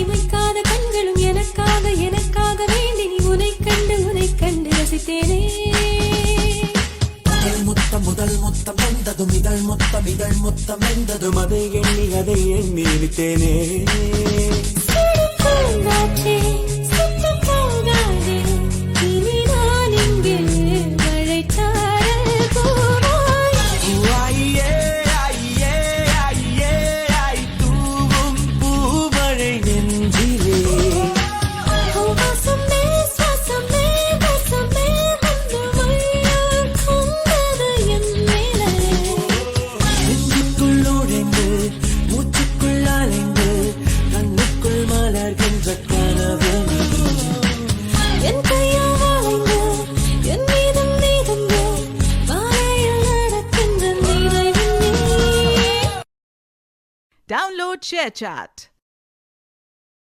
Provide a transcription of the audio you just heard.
இமைக்காத கண்களும் எனக்காக எனக்காக வேண்டி நீ உனை கண்டு ரசித்தேனே முதல் முத்தம் வந்ததும் இதழ் முத்தம் வெந்ததும் அதை எண்ணி விட்டேனே Download ShareChat.